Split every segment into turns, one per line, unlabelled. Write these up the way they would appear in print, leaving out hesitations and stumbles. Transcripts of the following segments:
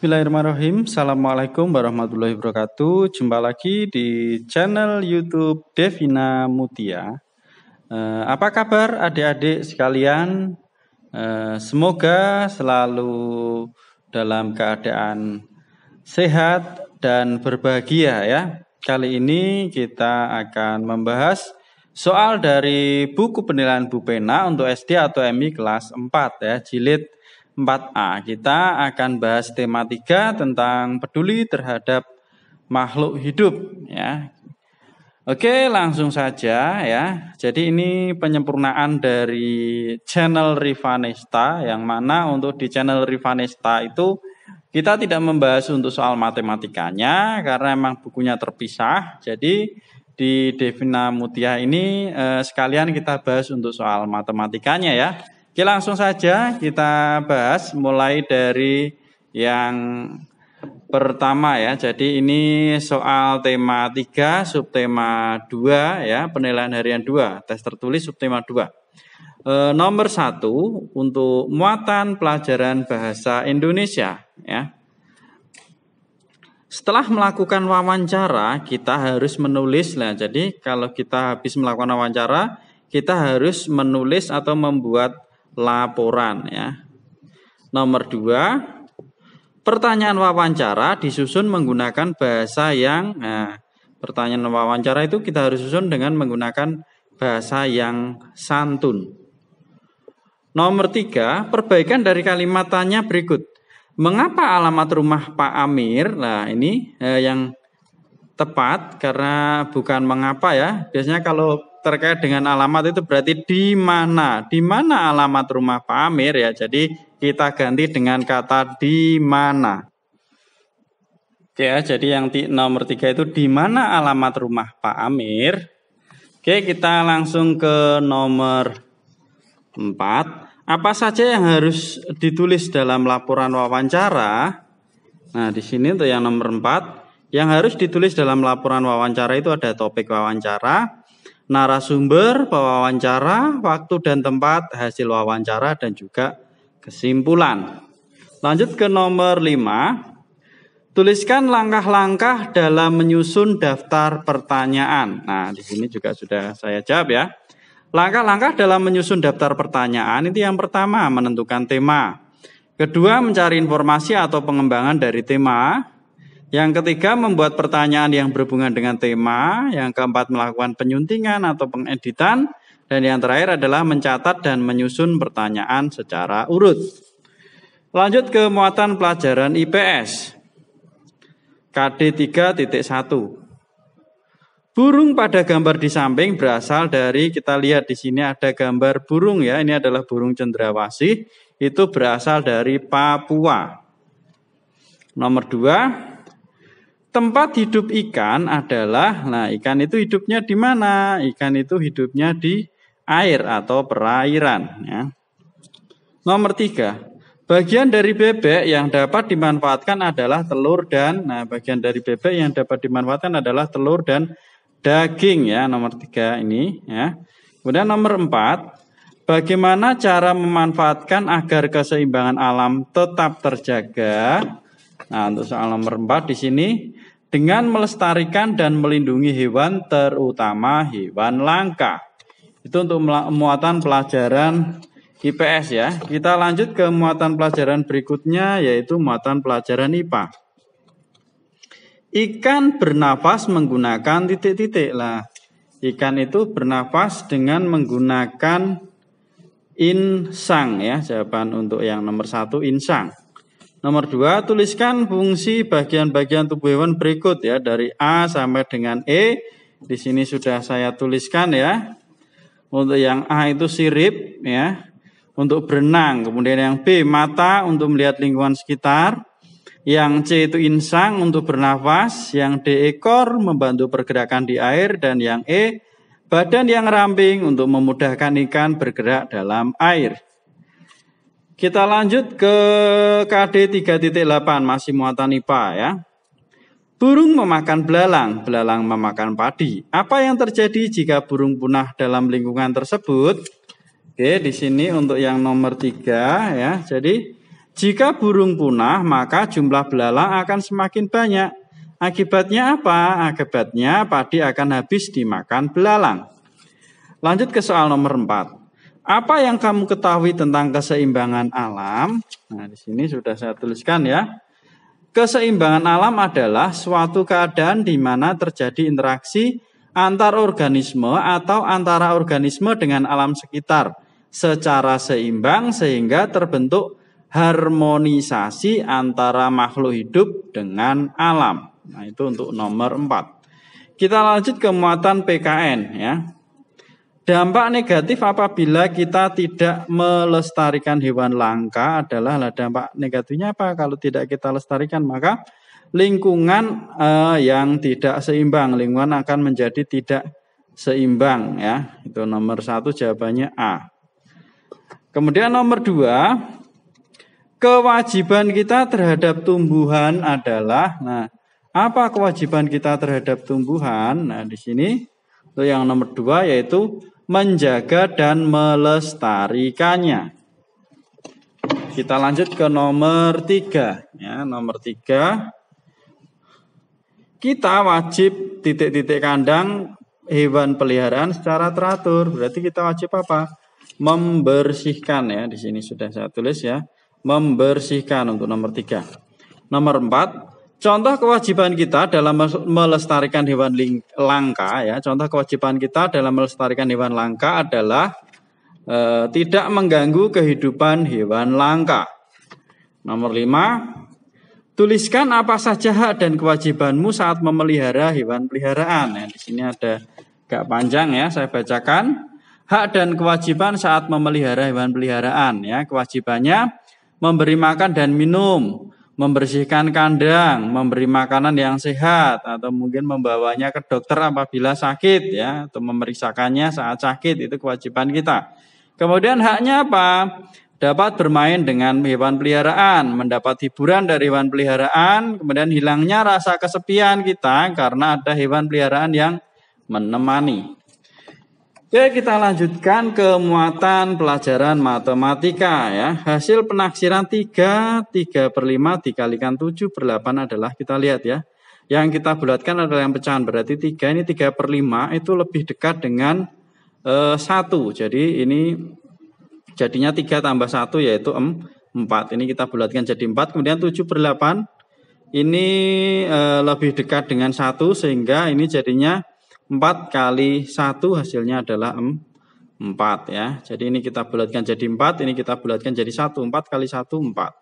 Bismillahirrahmanirrahim. Assalamualaikum warahmatullahi wabarakatuh. Jumpa lagi di channel YouTube Devina Mutia. Apa kabar adik-adik sekalian? Semoga selalu dalam keadaan sehat dan berbahagia ya. Kali ini kita akan membahas soal dari buku penilaian Bu Pena untuk SD atau MI kelas 4 ya, jilid 4A. Kita akan bahas tema 3 tentang peduli terhadap makhluk hidup ya. Oke, langsung saja ya. Jadi ini penyempurnaan dari channel Rivanesta, yang mana untuk di channel Rivanesta itu kita tidak membahas untuk soal matematikanya karena memang bukunya terpisah. Jadi di Devina Mutia ini sekalian kita bahas untuk soal matematikanya ya. Oke, langsung saja kita bahas mulai dari yang pertama ya. Jadi ini soal tema 3, subtema 2 ya, penilaian harian 2, tes tertulis subtema 2. Nomor 1 untuk muatan pelajaran bahasa Indonesia ya. Setelah melakukan wawancara, kita harus menulis. Nah, jadi kalau kita habis melakukan wawancara, kita harus menulis atau membuat laporan ya. Nomor 2, pertanyaan wawancara disusun menggunakan bahasa yang pertanyaan wawancara itu kita harus susun dengan menggunakan bahasa yang santun. Nomor 3, perbaikan dari kalimatnya berikut. Mengapa alamat rumah Pak Amir? Nah, ini yang tepat karena bukan mengapa ya. Biasanya kalau terkait dengan alamat itu berarti di mana alamat rumah Pak Amir ya. Jadi kita ganti dengan kata di mana. Oke ya, jadi yang nomor 3 itu di mana alamat rumah Pak Amir. Oke, kita langsung ke nomor 4. Apa saja yang harus ditulis dalam laporan wawancara? Nah, di sini untuk yang nomor 4, yang harus ditulis dalam laporan wawancara itu ada topik wawancara, narasumber wawancara, waktu dan tempat hasil wawancara, dan juga kesimpulan. Lanjut ke nomor 5. Tuliskan langkah-langkah dalam menyusun daftar pertanyaan. Nah, di sini juga sudah saya jawab ya. Langkah-langkah dalam menyusun daftar pertanyaan itu yang pertama menentukan tema. Kedua, mencari informasi atau pengembangan dari tema. Yang ketiga, membuat pertanyaan yang berhubungan dengan tema. Yang keempat, melakukan penyuntingan atau pengeditan. Dan yang terakhir adalah mencatat dan menyusun pertanyaan secara urut. Lanjut ke muatan pelajaran IPS. KD 3.1. Burung pada gambar di samping berasal dari, kita lihat di sini ada gambar burung ya. Ini adalah burung cendrawasih. Itu berasal dari Papua. Nomor 2. Tempat hidup ikan adalah, nah ikan itu hidupnya di mana? Ikan itu hidupnya di air atau perairan ya. Nomor 3. Bagian dari bebek yang dapat dimanfaatkan adalah telur dan, nah bagian dari bebek yang dapat dimanfaatkan adalah telur dan daging ya, nomor 3 ini ya. Kemudian nomor 4. Bagaimana cara memanfaatkan agar keseimbangan alam tetap terjaga? Nah, untuk soal nomor 4 di sini, dengan melestarikan dan melindungi hewan, terutama hewan langka. Itu untuk muatan pelajaran IPS ya. Kita lanjut ke muatan pelajaran berikutnya, yaitu muatan pelajaran IPA. Ikan bernafas menggunakan titik-titik lah. Ikan itu bernafas dengan menggunakan insang ya. Jawaban untuk yang nomor 1 insang. Nomor 2, tuliskan fungsi bagian-bagian tubuh hewan berikut ya, dari A sampai dengan E. Di sini sudah saya tuliskan ya. Untuk yang A itu sirip ya, untuk berenang. Kemudian yang B mata untuk melihat lingkungan sekitar. Yang C itu insang untuk bernafas. Yang D ekor membantu pergerakan di air. Dan yang E badan yang ramping untuk memudahkan ikan bergerak dalam air. Kita lanjut ke KD 3.8, masih muatan IPA ya. Burung memakan belalang, belalang memakan padi. Apa yang terjadi jika burung punah dalam lingkungan tersebut? Oke, di sini untuk yang nomor 3 ya. Jadi Jika burung punah, maka jumlah belalang akan semakin banyak. Akibatnya apa? Akibatnya padi akan habis dimakan belalang. Lanjut ke soal nomor 4. Apa yang kamu ketahui tentang keseimbangan alam? Nah, di sini sudah saya tuliskan ya. Keseimbangan alam adalah suatu keadaan di mana terjadi interaksi antar organisme atau antara organisme dengan alam sekitar secara seimbang sehingga terbentuk harmonisasi antara makhluk hidup dengan alam. Nah, itu untuk nomor 4. Kita lanjut ke muatan PKN ya. Dampak negatif apabila kita tidak melestarikan hewan langka adalah dampak negatifnya apa? Kalau tidak kita lestarikan maka lingkungan yang tidak seimbang, lingkungan akan menjadi tidak seimbang ya. Itu nomor 1 jawabannya A. Kemudian nomor 2, kewajiban kita terhadap tumbuhan adalah, nah, apa kewajiban kita terhadap tumbuhan? Nah, di sini itu yang nomor 2 yaitu menjaga dan melestarikannya. Kita lanjut ke nomor 3 ya, nomor 3. Kita wajib titik-titik kandang hewan peliharaan secara teratur. Berarti kita wajib apa? Membersihkan ya. Di sini sudah saya tulis ya. Membersihkan untuk nomor 3. Nomor 4. Contoh kewajiban kita dalam melestarikan hewan langka ya. Contoh kewajiban kita dalam melestarikan hewan langka adalah tidak mengganggu kehidupan hewan langka. Nomor 5. Tuliskan apa saja hak dan kewajibanmu saat memelihara hewan peliharaan. Nah, di sini ada agak panjang ya, saya bacakan. Hak dan kewajiban saat memelihara hewan peliharaan ya. Kewajibannya memberi makan dan minum, membersihkan kandang, memberi makanan yang sehat, atau mungkin membawanya ke dokter apabila sakit ya, atau memeriksakannya saat sakit, itu kewajiban kita. Kemudian haknya apa? Dapat bermain dengan hewan peliharaan, mendapat hiburan dari hewan peliharaan, kemudian hilangnya rasa kesepian kita karena ada hewan peliharaan yang menemani. Oke, kita lanjutkan ke muatan pelajaran matematika ya. Hasil penaksiran 3/5 dikalikan 7/8 adalah, kita lihat ya. Yang kita bulatkan adalah yang pecahan, berarti 3 ini 3/5 itu lebih dekat dengan 1. Jadi ini jadinya 3 tambah 1 yaitu 4. Ini kita bulatkan jadi 4, kemudian 7/8 ini lebih dekat dengan 1 sehingga ini jadinya 4 kali 1 hasilnya adalah 4 ya. Jadi ini kita bulatkan jadi 4, ini kita bulatkan jadi 1. 4 kali 1, 4.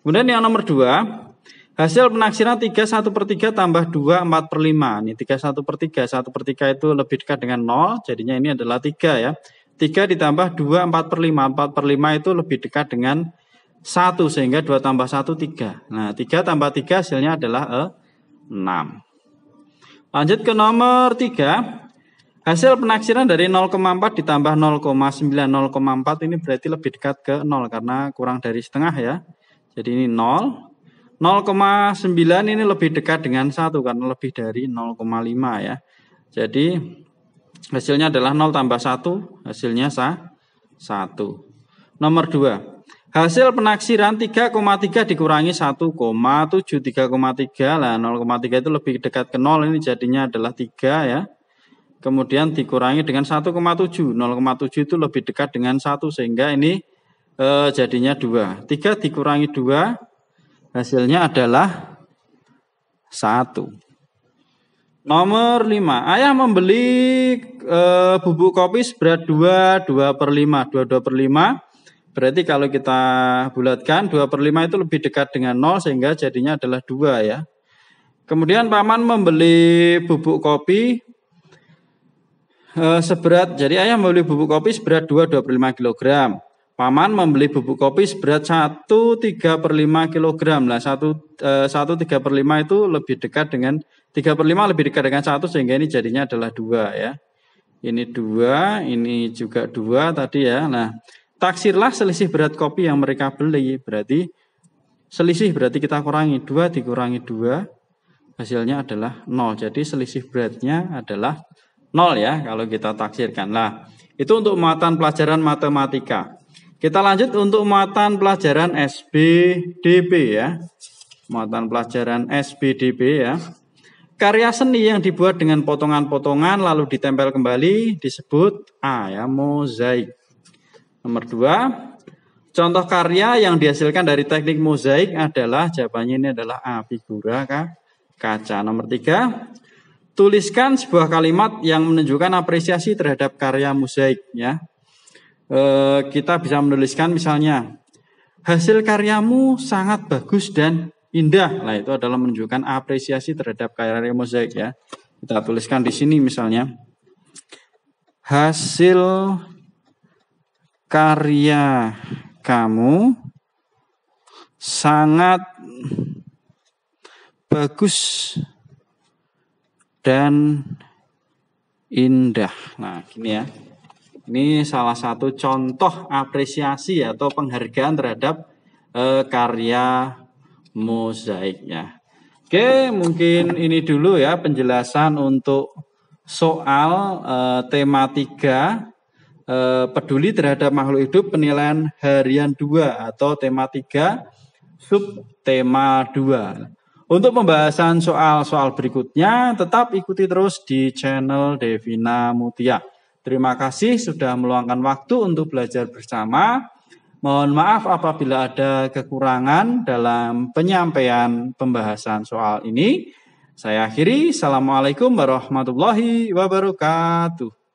Kemudian yang nomor 2, hasil penaksiran 3 1/3 tambah 2 4/5. Ini 3 1/3. 1/3 itu lebih dekat dengan 0, jadinya ini adalah 3 ya. 3 ditambah 2 4/5. 4/5 itu lebih dekat dengan 1 sehingga 2 tambah 1 3. Nah, 3 tambah 3 hasilnya adalah 6. Lanjut ke nomor 3. Hasil penaksiran dari 0,4 ditambah 0,9. 0,4 ini berarti lebih dekat ke 0 karena kurang dari setengah ya. Jadi ini 0. 0,9 ini lebih dekat dengan 1 karena lebih dari 0,5 ya. Jadi hasilnya adalah 0 tambah 1, hasilnya 1. Nomor 2. Hasil penaksiran 3,3 dikurangi 1,7. 3,3 lah, 0,3 itu lebih dekat ke 0, ini jadinya adalah 3 ya. Kemudian dikurangi dengan 1,7. 0,7 itu lebih dekat dengan 1 sehingga ini jadinya 2. 3 dikurangi 2 hasilnya adalah 1. Nomor 5. Ayah membeli bubuk kopi seberat 2/5. 2/5. Berarti kalau kita bulatkan 2/5 itu lebih dekat dengan 0 sehingga jadinya adalah 2 ya. Kemudian paman membeli bubuk kopi seberat, jadi ayah membeli bubuk kopi seberat 2/5 kg. Paman membeli bubuk kopi seberat 1/3 kg. Nah, 1/3 itu lebih dekat dengan 3/5 lebih dekat dengan 1 sehingga ini jadinya adalah 2 ya. Ini 2, ini juga 2 tadi ya. Nah, taksirlah selisih berat kopi yang mereka beli. Berarti selisih berarti kita kurangi 2 dikurangi 2 hasilnya adalah 0. Jadi selisih beratnya adalah 0 ya kalau kita taksirkan. Nah, itu untuk muatan pelajaran matematika. Kita lanjut untuk muatan pelajaran SBDP ya. Muatan pelajaran SBDP ya. Karya seni yang dibuat dengan potongan-potongan lalu ditempel kembali disebut A ya, mozaik. Nomor 2, contoh karya yang dihasilkan dari teknik mozaik adalah, jawabannya ini adalah A, figura kaca. Nomor 3, tuliskan sebuah kalimat yang menunjukkan apresiasi terhadap karya mozaik ya. Kita bisa menuliskan misalnya, hasil karyamu sangat bagus dan indah. Nah, itu adalah menunjukkan apresiasi terhadap karya mozaik ya. Kita tuliskan di sini misalnya, hasil karya kamu sangat bagus dan indah. Nah, gini ya. Ini salah satu contoh apresiasi atau penghargaan terhadap karya mozaik ya. Oke, mungkin ini dulu ya penjelasan untuk soal tema 3 peduli terhadap makhluk hidup penilaian harian 2 atau tema 3 subtema 2. Untuk pembahasan soal-soal berikutnya tetap ikuti terus di channel Devina Mutia. Terima kasih sudah meluangkan waktu untuk belajar bersama. Mohon maaf apabila ada kekurangan dalam penyampaian pembahasan soal ini. Saya akhiri. Assalamualaikum warahmatullahi wabarakatuh.